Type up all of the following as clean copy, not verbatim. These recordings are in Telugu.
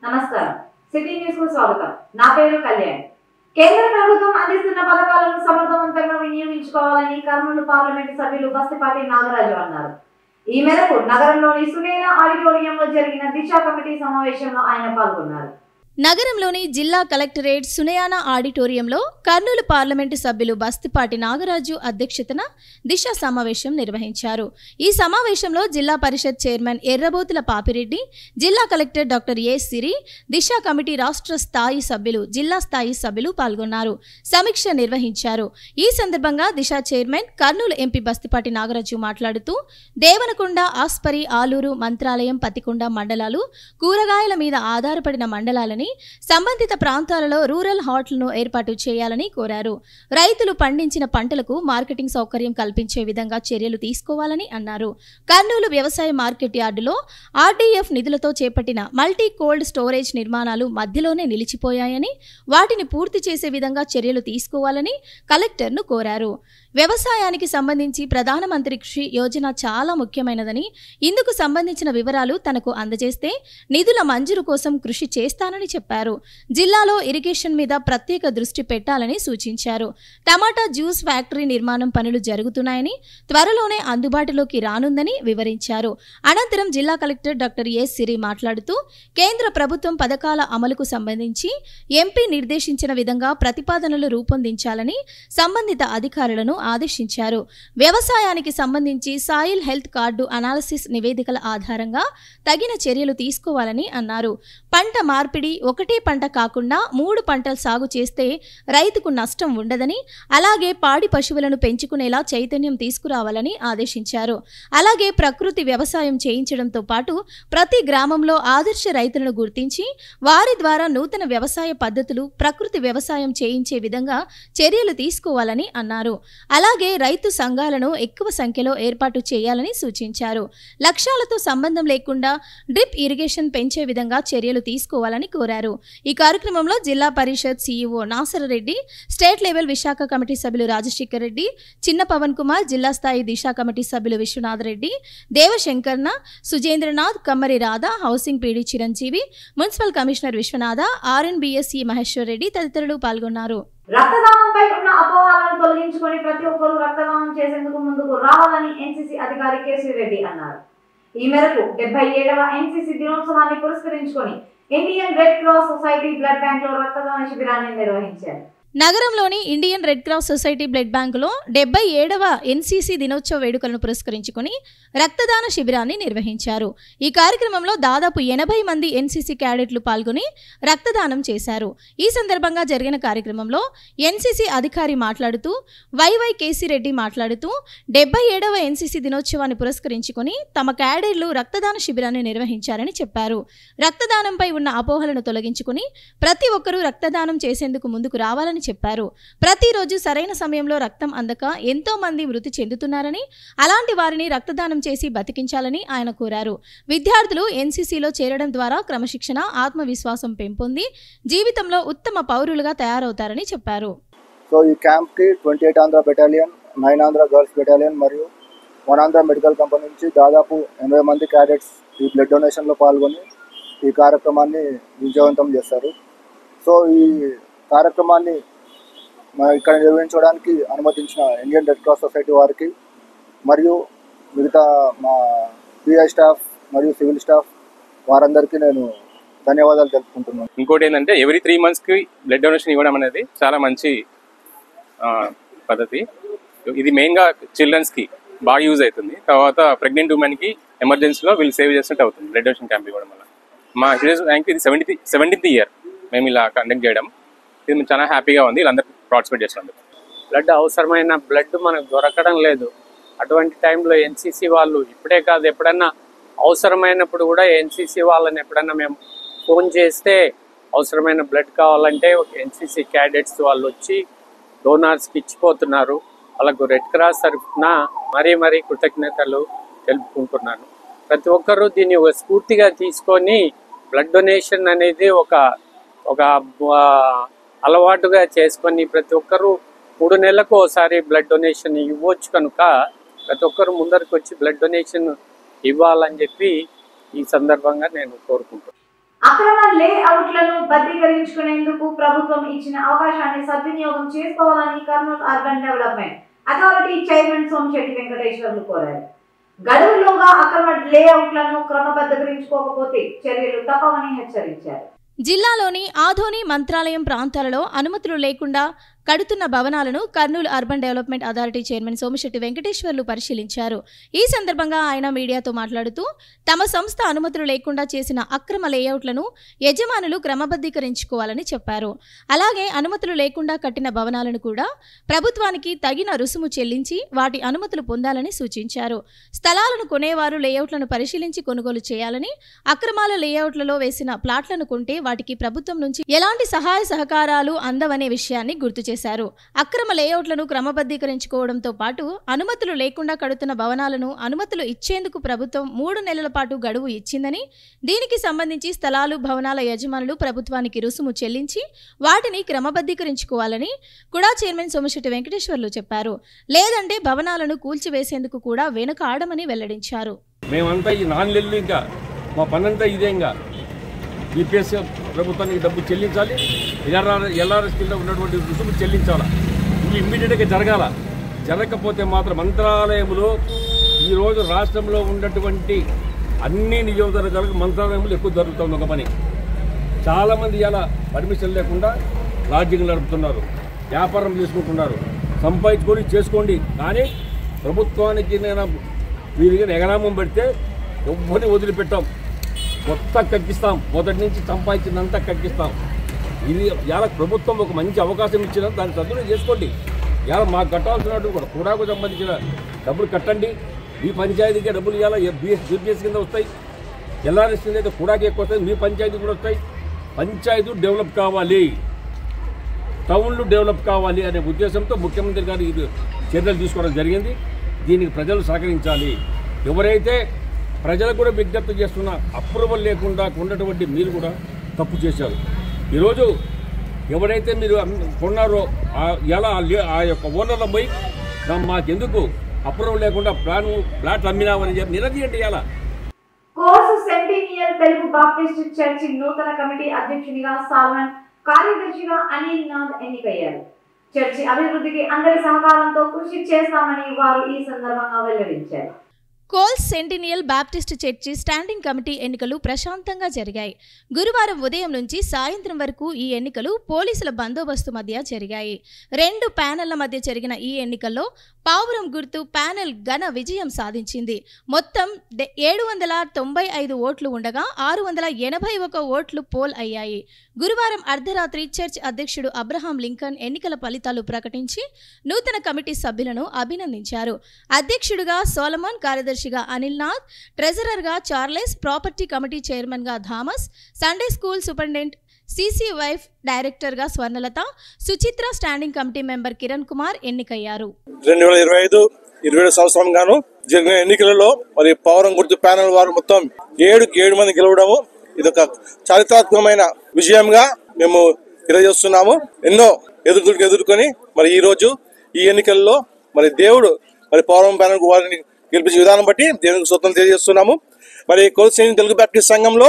నమస్కారం సిటీ న్యూస్ కు స్వాగతం నా పేరు కళ్యాణ్ కేంద్ర ప్రభుత్వం అందిస్తున్న పథకాలను సమర్థవంతంగా వినియోగించుకోవాలని కర్నూలు పార్లమెంటు సభ్యులు బస్తిపాటి నాగరాజు అన్నారు ఈ మేరకు నగరంలోని సునేనా ఆడిటోరియంలో జరిగిన దిశ కమిటీ సమావేశంలో ఆయన పాల్గొన్నారు నగరంలోని జిల్లా కలెక్టరేట్ సునయానా ఆడిటోరియంలో కర్నూలు పార్లమెంటు సభ్యులు బస్తిపాటి నాగరాజు అధ్యక్షతన దిశ సమావేశం నిర్వహించారు. ఈ సమావేశంలో జిల్లా పరిషత్ చైర్మన్ ఎర్రబోతుల పాపిరెడ్డి, జిల్లా కలెక్టర్ డాక్టర్ ఏ సిరి, దిశ కమిటీ రాష్ట్ర స్థాయి సభ్యులు, జిల్లా స్థాయి సభ్యులు పాల్గొన్నారు. సమీక్ష నిర్వహించారు. ఈ సందర్భంగా దిశ చైర్మన్ కర్నూలు ఎంపీ బస్తిపాటి నాగరాజు మాట్లాడుతూ దేవనకొండ, ఆస్పరి, ఆలూరు, మంత్రాలయం, పతికొండ మండలాలు కూరగాయల మీద ఆధారపడిన మండలాలని సంబంధిత ప్రాంతాలలో రూరల్ హాట్లను ఏర్పాటు చేయాలని కోరారు. రైతులు పండించిన పంటలకు మార్కెటింగ్ సౌకర్యం కల్పించే విధంగా చర్యలు తీసుకోవాలని అన్నారు. కర్నూలు వ్యవసాయ మార్కెట్ యార్డులో ఆర్డీఎఫ్ నిధులతో చేపట్టిన మల్టీ కోల్డ్ స్టోరేజ్ నిర్మాణాలు మధ్యలోనే నిలిచిపోయాయని, వాటిని పూర్తి చేసే విధంగా చర్యలు తీసుకోవాలని కలెక్టర్ను కోరారు. వ్యవసాయానికి సంబంధించి ప్రధానమంత్రి కృషి యోజన చాలా ముఖ్యమైనదని, ఇందుకు సంబంధించిన వివరాలు తనకు అందజేస్తే నిధుల మంజూరు కోసం కృషి చేస్తానని చెప్పారు. జిల్లాలో ఇరిగేషన్ మీద ప్రత్యేక దృష్టి పెట్టాలని సూచించారు. టమాటా జ్యూస్ ఫ్యాక్టరీ నిర్మాణం పనులు జరుగుతున్నాయని, త్వరలోనే అందుబాటులోకి రానుందని వివరించారు. అనంతరం జిల్లా కలెక్టర్ డాక్టర్ ఏ సిరి మాట్లాడుతూ కేంద్ర ప్రభుత్వం పథకాల అమలుకు సంబంధించి ఎంపీ నిర్దేశించిన విధంగా ప్రతిపాదనలు రూపొందించాలని సంబంధిత అధికారులను ఆదేశించారు. వ్యవసాయానికి సంబంధించి సాయిల్ హెల్త్ కార్డు అనాలిసిస్ నివేదికల ఆధారంగా తగిన చర్యలు తీసుకోవాలని అన్నారు. పంట మార్పిడి ఒకటే పంట కాకుండా 3 పంటలు సాగు చేస్తే రైతుకు నష్టం ఉండదని, అలాగే పాడి పశువులను పెంచుకునేలా చైతన్యం తీసుకురావాలని ఆదేశించారు. అలాగే ప్రకృతి వ్యవసాయం చేయించడంతో పాటు ప్రతి గ్రామంలో ఆదర్శ రైతులను గుర్తించి వారి ద్వారా నూతన వ్యవసాయ పద్ధతులు, ప్రకృతి వ్యవసాయం చేయించే విధంగా చర్యలు తీసుకోవాలని అన్నారు. అలాగే రైతు సంఘాలను ఎక్కువ సంఖ్యలో ఏర్పాటు చేయాలని సూచించారు. లక్ష్యాలతో సంబంధం లేకుండా డ్రిప్ ఇరిగేషన్ పెంచే విధంగా చర్యలు తీసుకోవాలని కోరారు. ఈ కార్యక్రమంలో Zilla Parishad CEO Nasarareddy, state level Visakha committee సభ్యులు రాజశేఖర్ రెడ్డి, చిన్న పవన్ కుమార్, జిల్లా స్థాయి దిశ కమిటీ సభ్యులు విశ్వనాథ్ రెడ్డి, దేవశంకర్న, Sujendranath, Kammari Radha, housing PD Chiranjeevi, municipal commissioner Viswanatha, RNBSE Maheshwar Reddy తదితరులు పాల్గొన్నారు. రక్తదానంపై ఉన్న అపోహలను తొలగించుకొని ప్రతి ఒక్కరూ రక్తదానం చేసేందుకు ముందుకు రావాలని ఎన్సీసీ అధికారి కేసీ రెడ్డి అన్నారు. ఈ మేరకు 77వ ఎన్సీసీ దినోత్సవాన్ని పురస్కరించుకొని Indian red cross society blood bank లో రక్తదాన శిబిరాన్ని నిర్వహించారు. నగరంలోని Indian red cross society blood బ్యాంకులో 77వ ఎన్సీసీ దినోత్సవ వేడుకలను పురస్కరించుకుని రక్తదాన శిబిరాన్ని నిర్వహించారు. ఈ కార్యక్రమంలో దాదాపు 80 మంది ఎన్సీసీ క్యాడెట్లు పాల్గొని రక్తదానం చేశారు. ఈ సందర్భంగా జరిగిన కార్యక్రమంలో ఎన్సీసీ అధికారి మాట్లాడుతూ వైవై కేసీ రెడ్డి మాట్లాడుతూ 77వ ఎన్సీసీ దినోత్సవాన్ని పురస్కరించుకుని తమ క్యాడెట్లు రక్తదాన శిబిరాన్ని నిర్వహించారని చెప్పారు. రక్తదానంపై ఉన్న అపోహలను తొలగించుకుని ప్రతి ఒక్కరూ రక్తదానం చేసేందుకు ముందుకు రావాలని చెప్పారు. ప్రతిరోజు సరైన సమయంలో రక్తం అందక ఎంతో మంది మృతి చెందుతున్నారని, అలాంటి వారిని రక్తదానం చేసి బతికించాలని ఆయన కోరారు. విద్యార్థులు ఎన్సీసీలో చేరడం ద్వారా క్రమశిక్షణ, ఆత్మవిశ్వాసం పెంపొంది జీవితంలో ఉత్తమ పౌరులుగా తయారవుతారని చెప్పారు. సో ఈ క్యాంప్ కి 28 Andhra battalion, 9 Andhra girls battalion మరియు 1 ఆంధ్ర మెడికల్ కంపెనీ నుంచి దాదాపు 80 మంది క్యాడెట్స్ ఈ బ్లడ్ డొనేషన్ లో పాల్గొని ఈ కార్యక్రమాన్ని విజయవంతం చేస్తారు. సో ఈ కార్యక్రమాన్ని ఇక్కడ నిర్వహించడానికి అనుమతించిన ఇండియన్ రెడ్ క్రాస్ సొసైటీ వారికి మరియు మిగతా మా పిఐ స్టాఫ్ మరియు సివిల్ స్టాఫ్ వారందరికీ నేను ధన్యవాదాలు తెలుపుకుంటున్నాను. ఇంకోటి ఏంటంటే ఎవ్రీ 3 monthsకి బ్లడ్ డొనేషన్ ఇవ్వడం అనేది చాలా మంచి పద్ధతి. ఇది మెయిన్గా చిల్డ్రన్స్కి బాగా యూజ్ అవుతుంది. తర్వాత ప్రెగ్నెంట్ ఉమెన్కి ఎమర్జెన్సీలో వీళ్ళు సేవ్ చేసినట్టు అవుతుంది బ్లడ్ డొనేషన్ క్యాంప్ ఇవ్వడం వల్ల. మా హెరిటేజ్ బ్యాంక్ ఇది 70th ఇయర్ మేము ఇలా కండక్ట్ చేయడం. ఇది మేము చాలా హ్యాపీగా ఉంది వీళ్ళందరూ పార్టిసిపేట్ చేసినందుకు. బ్లడ్ అవసరమైన బ్లడ్ మనకు దొరకడం లేదు. అటువంటి టైంలో ఎన్సీసీ వాళ్ళు ఇప్పుడే కాదు ఎప్పుడన్నా అవసరమైనప్పుడు కూడా ఎన్సీసీ వాళ్ళని ఎప్పుడన్నా మేము ఫోన్ చేస్తే అవసరమైన బ్లడ్ కావాలంటే ఒక ఎన్సీసీ క్యాడెట్స్ వాళ్ళు వచ్చి డోనార్స్కి ఇచ్చిపోతున్నారు. వాళ్ళకు రెడ్ క్రాస్ తరఫున మరీ కృతజ్ఞతలు తెలుపుకుంటున్నాను. ప్రతి ఒక్కరూ దీన్ని ఒక స్ఫూర్తిగా తీసుకొని బ్లడ్ డొనేషన్ అనేది ఒక అలవాటుగా చేసుకొని ప్రతి ఒక్కరూ 3 నెలలకు ఒకసారి బ్లడ్ డొనేషన్ ఇవ్వచ్చు కనుక ప్రతి ఒక్కరు ముందరికి వచ్చి బ్లడ్ డొనేషన్ ఇవ్వాలని చెప్పి ఈ సందర్భంగా నేను కోరుకుంటున్నాను. అక్రమ లేఅవుట్లను బద్దీకరించుకునేందుకు ప్రభుత్వం ఇచ్చిన అవకాశాన్ని సద్వినియోగం చేసుకోవాలని Kurnool urban development authority chairman Somisetti Venkateswarlu కోరారు. గడువులోగా అక్రమ లేఅవుట్లను క్రమబద్ధీకరించుకోకపోతే చర్యలు తప్పవని హెచ్చరించారు. జిల్లాలోని ఆధోని మంత్రాలయం ప్రాంతాలలో అనుమతులు లేకుండా కడుతున్న భవనాలను Kurnool urban development authority chairman Somisetti Venkateswarlu పరిశీలించారు. ఈ సందర్భంగా ఆయన మీడియాతో మాట్లాడుతూ తమ సంస్థ అనుమతులు లేకుండా చేసిన అక్రమ లేఅవుట్లను యజమానులు క్రమబద్ధీకరించుకోవాలని చెప్పారు. అలాగే అనుమతులు లేకుండా కట్టిన భవనాలను కూడా ప్రభుత్వానికి తగిన రుసుము చెల్లించి వాటి అనుమతులు పొందాలని సూచించారు. స్థలాలను కొనేవారు లేఅవుట్లను పరిశీలించి కొనుగోలు చేయాలని, అక్రమాల లేఅవుట్లలో వేసిన ప్లాట్లను కొంటే వాటికి ప్రభుత్వం నుంచి ఎలాంటి సహాయ సహకారాలు అందవనే విషయాన్ని గుర్తు చేశారు. అక్రమ లేఅవుట్లను క్రమబద్ధీకరించుకోవడంతో పాటు అనుమతులు లేకుండా కడుతున్న భవనాలను అనుమతులు ఇచ్చేందుకు ప్రభుత్వం 3 నెలల పాటు గడువు ఇచ్చిందని, దీనికి సంబంధించి స్థలాలు భవనాల యజమానులు ప్రభుత్వానికి రుసుము చెల్లించి వాటిని క్రమబద్ధీకరించుకోవాలని కూడా చైర్మన్ సోమిశెట్టి వెంకటేశ్వర్లు చెప్పారు. లేదంటే భవనాలను కూల్చివేసేందుకు కూడా వెనుకాడమని వెల్లడించారు. మేమంతా ఈ 4 నెలలు ఇంకా మా పనంతా ఇదే. ఇంకా ఈపీఎస్ ప్రభుత్వానికి డబ్బు చెల్లించాలి, ఎల్ఆర్ఎస్ కింద ఉన్నటువంటి రుసుము చెల్లించాలి. ఇవి ఇమ్మీడియట్గా జరగాల. జరగకపోతే మాత్రం మంత్రాలయంలో ఈరోజు రాష్ట్రంలో ఉన్నటువంటి అన్ని నియోజకవర్గాలకు మంత్రాలయంలో ఎక్కువ జరుగుతుంది ఒక పని. చాలామంది ఇలా పర్మిషన్ లేకుండా లాడ్జింగ్ నడుపుతున్నారు, వ్యాపారం చేసుకుంటున్నారు. సంపాదించుకొని చేసుకోండి, కానీ ప్రభుత్వానికి నేను వీరికి ఎగరామం పెడితే ఎవ్వరిని వదిలిపెట్టాం. మొత్తం కక్కిస్తాం, మొదటి నుంచి సంపాదించినంతా కక్కిస్తాం. ఇది ఇలా ప్రభుత్వం ఒక మంచి అవకాశం ఇచ్చిన దాన్ని సద్వినియోగం చేసుకోండి. ఇలా మాకు కట్టాల్సినట్టు కూడా కూడాకు సంబంధించిన డబ్బులు కట్టండి. మీ పంచాయతీకి డబ్బులు ఇవ్వాలి, బీపీఎస్ కింద వస్తాయి. ఎల్ఆర్ఎస్ కింద అయితే కూడాకి ఎక్కువ వస్తాయి, మీ పంచాయతీ కూడా వస్తాయి. పంచాయతీ డెవలప్ కావాలి, టౌన్లు డెవలప్ కావాలి అనే ఉద్దేశంతో ముఖ్యమంత్రి గారు ఇది చర్యలు తీసుకోవడం జరిగింది. దీనికి ప్రజలు సహకరించాలి. ఎవరైతే ప్రజలకు కూడా విజ్ఞప్తి చేస్తున్న అప్రూవల్ లేకుండా ఉన్నటువంటి మీరు కూడా తప్పు చేశారు. ఈరోజు ఎవరైతే మీరు కొన్నారో ఎలా ఆ యొక్క ఓనర్ల పోయి మాకెందుకు అప్రూవల్ లేకుండా ప్లాట్ అమ్మినామని చెప్పి నిలదీయండి. ఎలా course centennial Telugu Baptist church నూతన కమిటీ అధ్యక్షునిగా సాల్మన్, కార్యదర్శిగా అనిల్ నాథ్ ఎన్నికయ్యారు. చర్చి అభివృద్ధికి అందరి సహకారంతో కృషి చేస్తామని వారు ఈ సందర్భంగా వెల్లడించారు. Coles centennial Baptist church standing committee ఎన్నికలు ప్రశాంతంగా జరిగాయి. గురువారం ఉదయం నుంచి సాయంత్రం వరకు ఈ ఎన్నికలు పోలీసుల బందోబస్తు మధ్య జరిగాయి. 2 ప్యానెళ్ల మధ్య జరిగిన ఈ ఎన్నికల్లో పావురం గుర్తు ప్యానెల్ ఘన విజయం సాధించింది. మొత్తం 795 ఓట్లు ఉండగా 681 ఓట్లు పోల్ అయ్యాయి. గురువారం అర్ధరాత్రి చర్చ్ అధ్యక్షుడు అబ్రహాం లింకన్ ఎన్నికల ఫలితాలు ప్రకటించి నూతన కమిటీ సభ్యులను అభినందించారు. అధ్యక్షుడిగా సోలమన్, కార్యదర్శిగా అనిల్ నాథ్, ట్రెజరర్గా చార్లెస్, ప్రాపర్టీ కమిటీ చైర్మన్గా Thomas, Sunday school superintendent CC వైఫ్ డైరెక్టర్గా Swarnalatha, Suchitra standing committee member Kiran Kumar ఎన్నికయ్యారు. 2025-27 సంవత్సరం గాను జరిగిన ఎన్నికలలో మరి పౌరం గుర్తు ప్యానెల్ వారు మొత్తం 7 మంది గెలవడము ఇదొక చారిత్రాత్మకమైన విజయంగా మేము తెలియజేస్తున్నాము. ఎన్నో ఎదుర్కొని మరి ఈ రోజు ఈ ఎన్నికల్లో మరి దేవుడు మరి పౌరం ప్యానెల్ వారిని గెలిపించే విధానం బట్టి దేవునికి స్తోత్రం తెలియజేస్తున్నాము. మరి కోల్సేని తెలుగు బాప్టిస్ట్ సంఘంలో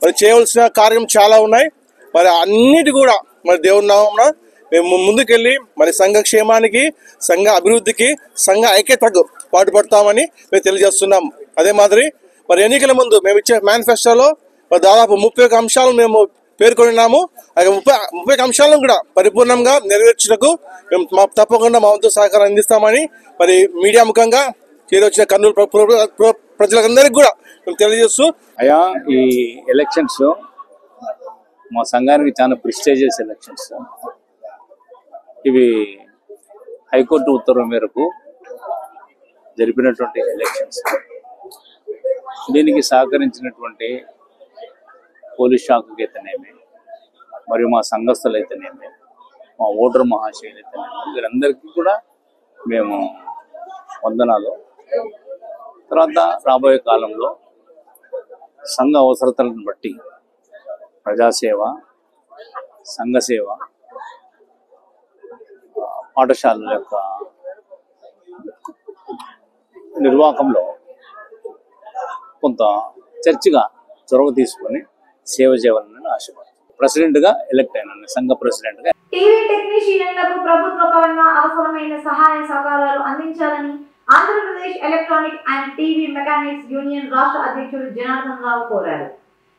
మరి చేయవలసిన కార్యం చాలా ఉన్నాయి. మరి అన్నిటి కూడా మరి దేవుడి నామమున మేము ముందుకెళ్ళి మరి సంఘ క్షేమానికి, సంఘ అభివృద్ధికి, సంఘ ఐక్యతకు పాటుపడతామని మేము తెలియజేస్తున్నాం. అదే మాదిరి మరి ఎన్నికల ముందు మేము ఇచ్చే మేనిఫెస్టోలో దాదాపు 31 అంశాలు మేము పేర్కొన్నాము. ఆ 30 అంశాలను కూడా పరిపూర్ణంగా నెరవేర్చుటకు మేము తప్పకుండా మా వంతు సహకారం అందిస్తామని మరి మీడియా ముఖంగా చేరొచ్చిన కర్నూలు ప్రజలందరికీ కూడా మేము తెలియజేస్తూ, అయ్యా ఈ ఎలక్షన్స్ మా సంఘానికి చాలా ప్రెస్టీజియస్ ఎలక్షన్స్. ఇవి హైకోర్టు ఉత్తర్వు మేరకు జరిపినటువంటి ఎలక్షన్స్. దీనికి సహకరించినటువంటి పోలీస్ శాఖకి అయితేనేమి, మరియు మా సంఘస్థులు అయితేనేమి, మా ఓటర్ మహాశయులు అయితేనేమి, వీరందరికీ కూడా మేము వందనాలు. తర్వాత రాబోయే కాలంలో సంఘ అవసరతలను బట్టి ప్రజాసేవ, సంఘసేవ, పాఠశాలల యొక్క నిర్వాహకంలో కొంత చర్చగా చొరవ తీసుకొని సేవ చేయాలని ఆశపడుతున్నాను. ప్రెసిడెంట్గా ఎలక్ట్ అయినాను, సంఘ ప్రెసిడెంట్గా. టీవీ టెక్నీషియన్లకు ప్రభుత్వ పరంగా అవసరమైన సహాయ సహకారాలు అందించాలని Andhra Pradesh electronic and TV mechanics union రాష్ట్ర అధ్యక్షుడు జనార్దన్ రావు కోరారు.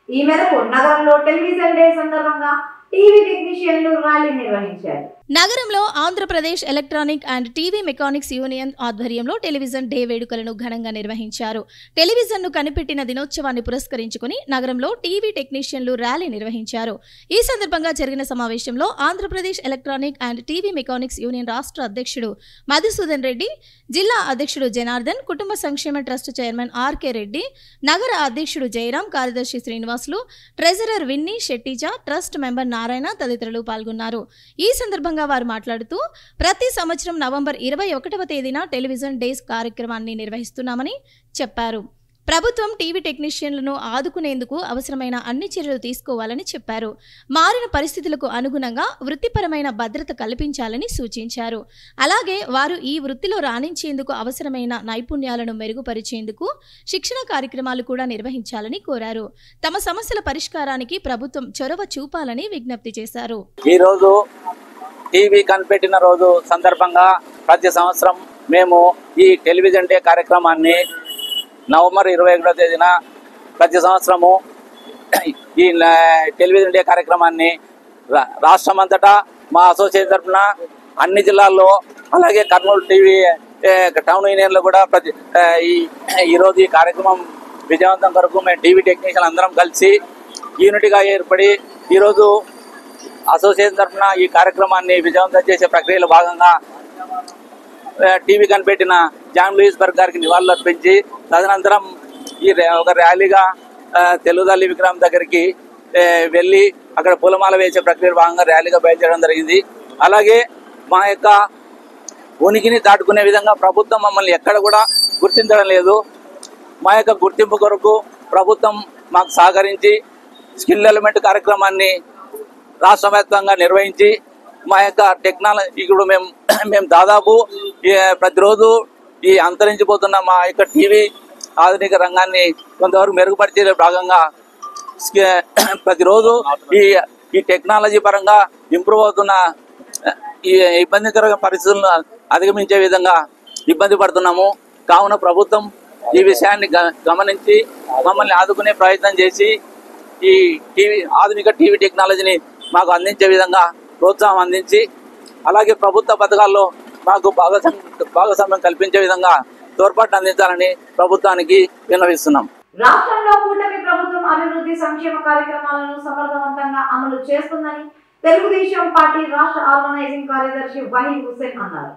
ఈ మేరకు నగరంలో టెలివిజన్ డే సందర్భంగా టీవీ టెక్నీషియన్లు ర్యాలీ నిర్వహించారు. నగరంలో Andhra Pradesh electronic and TV mechanics union ఆధ్వర్యంలో టెలివిజన్ డే వేడుకలను ఘనంగా నిర్వహించారు. టెలివిజన్ను కనిపెట్టిన దినోత్సవాన్ని పురస్కరించుకుని నగరంలో టీవీ టెక్నీషియన్లు ర్యాలీ నిర్వహించారు. ఈ సందర్భంగా జరిగిన సమావేశంలో Andhra Pradesh electronic and TV mechanics union రాష్ట్ర అధ్యక్షుడు మధుసూదన్ రెడ్డి, జిల్లా అధ్యక్షుడు జనార్దన్, కుటుంబ సంక్షేమ ట్రస్ట్ చైర్మన్ ఆర్కే రెడ్డి, నగర అధ్యక్షుడు జయరాం, కార్యదర్శి Srinivasulu, treasurer Vinni Shettija, trust member Narayana తదితరులు పాల్గొన్నారు. ఈ సందర్భంగా వారు మాట్లాడుతూ ప్రతి సంవత్సరం నవంబర్ 21వ తేదీన టెలివిజన్ డేస్ కార్యక్రమాన్ని నిర్వహిస్తున్నామని చెప్పారు. ప్రభుత్వం టీవీ టెక్నీషియన్లను ఆదుకునేందుకు అవసరమైన అన్ని చర్యలు తీసుకోవాలని చెప్పారు. మారిన పరిస్థితులకు అనుగుణంగా వృత్తిపరమైన భద్రత కల్పించాలని సూచించారు. అలాగే వారు ఈ వృత్తిలో రాణించేందుకు అవసరమైన నైపుణ్యాలను మెరుగుపరిచేందుకు శిక్షణ కార్యక్రమాలు కూడా నిర్వహించాలని కోరారు. తమ సమస్యల పరిష్కారానికి ప్రభుత్వం చొరవ చూపాలని విజ్ఞప్తి చేశారు. ఈరోజు టీవీ కనిపెట్టిన రోజు సందర్భంగా ప్రతి సంవత్సరం మేము ఈ టెలివిజన్ డే కార్యక్రమాన్ని నవంబర్ 21వ తేదీన ప్రతి సంవత్సరము ఈ టెలివిజన్ డే కార్యక్రమాన్ని రాష్ట్రమంతటా మా అసోసియేషన్ తరఫున అన్ని జిల్లాల్లో, అలాగే కర్నూలు టీవీ టౌన్ యూనియన్లో కూడా ఈరోజు ఈ కార్యక్రమం విజయవంతం కొరకు మేము టీవీ టెక్నీషియన్ అందరం కలిసి యూనిట్గా ఏర్పడి ఈరోజు అసోసియేషన్ తరఫున ఈ కార్యక్రమాన్ని విజయవంతం చేసే ప్రక్రియలో భాగంగా టీవీ కనిపెట్టిన జాన్ లూయిస్ బర్గ్ గారికి నివాళులు అర్పించి తదనంతరం ఒక ర్యాలీగా తెలుగు తల్లి విగ్రహం దగ్గరికి వెళ్ళి అక్కడ పూలమాల వేసే ప్రక్రియలో భాగంగా ర్యాలీగా బయలుదేరడం జరిగింది. అలాగే మా యొక్క ఉనికిని దాటుకునే విధంగా ప్రభుత్వం మమ్మల్ని ఎక్కడ కూడా గుర్తించడం లేదు. మా యొక్క గుర్తింపు కొరకు ప్రభుత్వం మాకు సహకరించి స్కిల్ డెవలప్మెంట్ కార్యక్రమాన్ని రాష్ట్ర వ్యాప్తంగా నిర్వహించి మా యొక్క టెక్నాలజీ ఇప్పుడు మేము దాదాపు ప్రతిరోజు ఈ అంతరించిపోతున్న మా యొక్క టీవీ ఆధునిక రంగాన్ని కొంతవరకు మెరుగుపరిచే భాగంగా ప్రతిరోజు ఈ టెక్నాలజీ పరంగా ఇంప్రూవ్ అవుతున్న ఈ ఇబ్బందికర పరిస్థితులను అధిగమించే విధంగా ఇబ్బంది పడుతున్నాము. కావున ప్రభుత్వం ఈ విషయాన్ని గమనించి మమ్మల్ని ఆదుకునే ప్రయత్నం చేసి ఈ ఆధునిక టీవీ టెక్నాలజీని మాకు అందించే విధంగా ప్రోత్సాహం అందించి, అలాగే ప్రభుత్వ పథకాల్లో మాకు భాగస్వామ్యం కల్పించే విధంగా తోడ్పాటు అందించాలని ప్రభుత్వానికి విన్నవిస్తున్నాం. రాష్ట్రంలో కూటమి ప్రభుత్వం అభివృద్ధి సంక్షేమ కార్యక్రమాలను సమర్థవంతంగా అమలు చేస్తుందని తెలుగుదేశం పార్టీ రాష్ట్ర ఆర్గనైజింగ్ కార్యదర్శి వహీద్ హుస్సేన్ అన్నారు.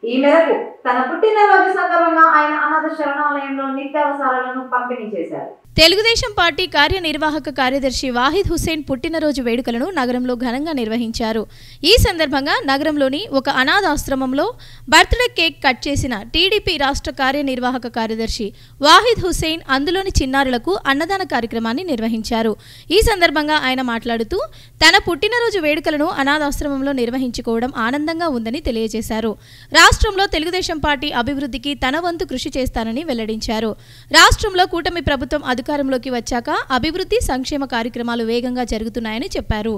ఈ మేరకు తన పుట్టినరోజు సందర్భంగా ఆయన అనాథ శరణాలయంలో నిత్యావసరాలను పంపిణీ చేశారు. తెలుగుదేశం పార్టీ కార్యనిర్వాహక కార్యదర్శి వాహిద్ హుస్సేన్ పుట్టినరోజు వేడుకలను నగరంలో ఘనంగా నిర్వహించారు. ఈ సందర్భంగా నగరంలోని ఒక అనాథాశ్రమంలో బర్త్డే కేక్ కట్ చేసిన టీడీపీ రాష్ట్ర కార్యనిర్వాహక కార్యదర్శి వాహిద్ హుస్సేన్ అందులోని చిన్నారులకు అన్నదాన కార్యక్రమాన్ని నిర్వహించారు. ఈ సందర్భంగా ఆయన మాట్లాడుతూ తన పుట్టినరోజు వేడుకలను అనాథాశ్రమంలో నిర్వహించుకోవడం ఆనందంగా ఉందని తెలియజేశారు. రాష్ట్రంలో తెలుగుదేశం పార్టీ అభివృద్ధికి తన వంతు కృషి చేస్తానని వెల్లడించారు. రాష్ట్రంలో కూటమి ప్రభుత్వం అధికారంలోకి వచ్చాక అభివృద్ధి సంక్షేమ కార్యక్రమాలు వేగంగా జరుగుతున్నాయని చెప్పారు.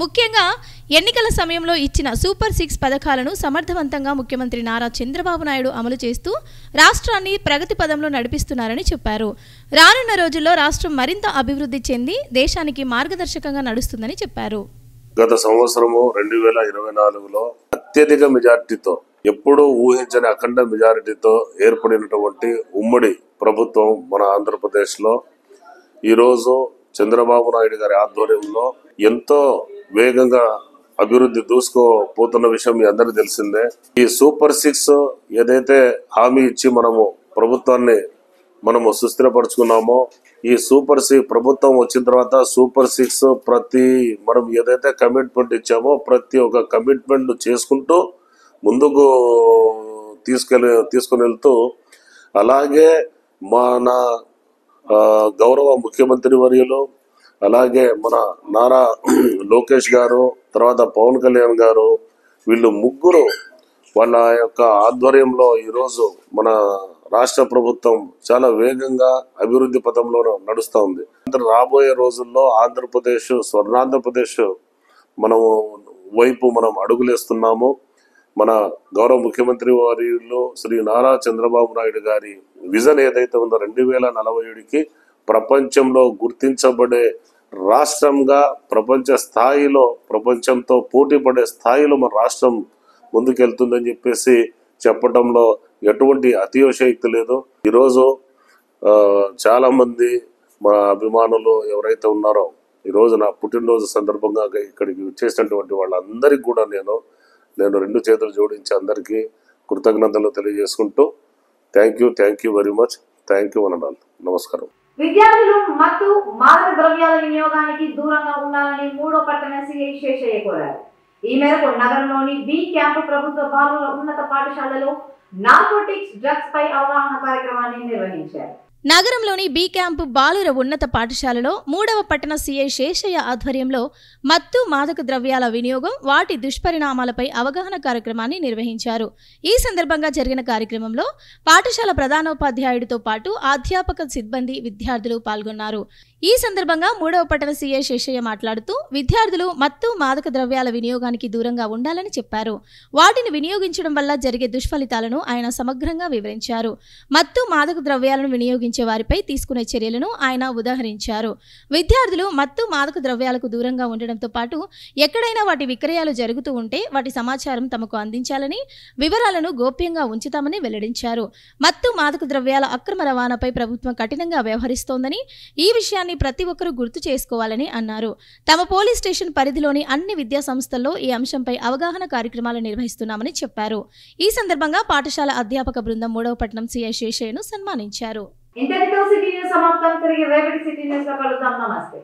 ముఖ్యంగా ఎన్నికల సమయంలో ఇచ్చిన సూపర్ 6 పథకాలను సమర్థవంతంగా ముఖ్యమంత్రి నారా చంద్రబాబు నాయుడు అమలు చేస్తూ రాష్ట్రాన్ని ప్రగతి పదంలో నడిపిస్తున్నారని చెప్పారు. రానున్న రోజుల్లో రాష్ట్రం మరింత అభివృద్ధి చెంది దేశానికి మార్గదర్శకంగా నడుస్తుందని చెప్పారు. గత సంవత్సరము 2024లో అత్యధిక మెజార్టీతో, ఎప్పుడూ ఊహించని అఖండ మెజారిటీతో ఏర్పడినటువంటి ఉమ్మడి ప్రభుత్వం మన ఆంధ్రప్రదేశ్లో ఈరోజు చంద్రబాబు నాయుడు గారి ఆధ్వర్యంలో ఎంతో వేగంగా అభివృద్ధి దూసుకోపోతున్న విషయం మీ అందరికీ తెలిసిందే. ఈ సూపర్ 6 ఏదైతే హామీ ఇచ్చి ప్రభుత్వాన్ని సుస్థిరపరచుకున్నామో, ఈ సూపర్ 6 ప్రభుత్వం వచ్చిన తర్వాత సూపర్ 6 మనం ఏదైతే కమిట్మెంట్ ఇచ్చామో ప్రతి ఒక్క కమిట్మెంట్ చేసుకుంటూ ముందుకు తీసుకుని వెళ్తూ, అలాగే మన గౌరవ ముఖ్యమంత్రి వర్యులు, అలాగే మన నారా లోకేష్ గారు, తర్వాత పవన్ కళ్యాణ్ గారు, వీళ్ళు ముగ్గురు వాళ్ళ యొక్క ఆధ్వర్యంలో ఈరోజు మన రాష్ట్ర ప్రభుత్వం చాలా వేగంగా అభివృద్ధి పథంలో నడుస్తూ ఉంది. రాబోయే రోజుల్లో ఆంధ్రప్రదేశ్ స్వర్ణాంధ్రప్రదేశ్ మనము వైపు మనం అడుగులేస్తున్నాము. మన గౌరవ ముఖ్యమంత్రి వారిలో శ్రీ నారా చంద్రబాబు నాయుడు గారి విజన్ ఏదైతే ఉందో 2047కి ప్రపంచంలో గుర్తించబడే రాష్ట్రంగా ప్రపంచ స్థాయిలో ప్రపంచంతో పోటీ పడే స్థాయిలో మన రాష్ట్రం ముందుకెళ్తుందని చెప్పేసి చెప్పడంలో ఎటువంటి అతిశయోక్తి లేదు. ఈరోజు చాలా మంది మా అభిమానులు ఎవరైతే ఉన్నారో ఈరోజు నా పుట్టినరోజు సందర్భంగా ఇక్కడికి వచ్చేసినటువంటి వాళ్ళందరికీ కూడా నేను రెండు చేతులు జోడించి అందరికీ కృతజ్ఞతలు తెలియజేసుకుంటూ thank you very much. Thank you అనండి. నమస్కారం. విద్యార్థులు మత్తు మాదక ద్రవ్యాల వినియోగానికి దూరంగా ఉండాలని 3వ పట్టణ సిఐ శేషయ్య కోరారు. ఈ మేరకు నగరంలోని బి క్యాంపు ప్రభుత్వ బాలుర ఉన్నత పాఠశాలలో నార్కోటిక్స్ డ్రగ్స్ పై అవగాహన కార్యక్రమాన్ని నిర్వహించారు. నగరంలోని బి క్యాంపు బాలుర ఉన్నత పాఠశాలలో 3వ పట్టణ సిఐ శేషయ్య ఆధ్వర్యంలో మత్తు మాదక ద్రవ్యాల వినియోగం వాటి దుష్పరిణామాలపై అవగాహన కార్యక్రమాన్ని నిర్వహించారు. ఈ సందర్భంగా జరిగిన కార్యక్రమంలో పాఠశాల ప్రధానోపాధ్యాయుడితో పాటు అధ్యాపక సిబ్బంది విద్యార్థులు పాల్గొన్నారు. ఈ సందర్భంగా 3వ పట్టణ సిఐ శేషయ్య మాట్లాడుతూ విద్యార్థులు మత్తు మాదక ద్రవ్యాల వినియోగానికి దూరంగా ఉండాలని చెప్పారు. వాటిని వినియోగించడం వల్ల జరిగే దుష్ఫలితాలను ఆయన సమగ్రంగా వివరించారు. మత్తు మాదక ద్రవ్యాలను వినియోగించే వారిపై తీసుకునే చర్యలను ఆయన ఉదాహరించారు. విద్యార్థులు మత్తు మాదక ద్రవ్యాలకు దూరంగా ఉండడంతో పాటు ఎక్కడైనా వాటి విక్రయాలు జరుగుతూ ఉంటే వాటి సమాచారం తమకు అందించాలని, వివరాలను గోప్యంగా ఉంచుతామని వెల్లడించారు. మత్తు మాదక ద్రవ్యాల అక్రమ రవాణాపై ప్రభుత్వం కఠినంగా వ్యవహరిస్తోందని, ఈ విషయాన్ని ప్రతి ఒక్కరూ గుర్తు చేసుకోవాలని అన్నారు. తమ పోలీస్ స్టేషన్ పరిధిలోని అన్ని విద్యా సంస్థల్లో ఈ అంశంపై అవగాహన కార్యక్రమాలు నిర్వహిస్తున్నామని చెప్పారు. ఈ సందర్భంగా పాఠశాల అధ్యాపక బృందం 3వ పట్టణం సిఐ శేషయ్యను సన్మానించారు. ఇంతటితో సిటీ న్యూస్ సమాప్తం. తిరిగి రేపటి సిటీ న్యూస్ లో కలుద్దాం. నమస్తే.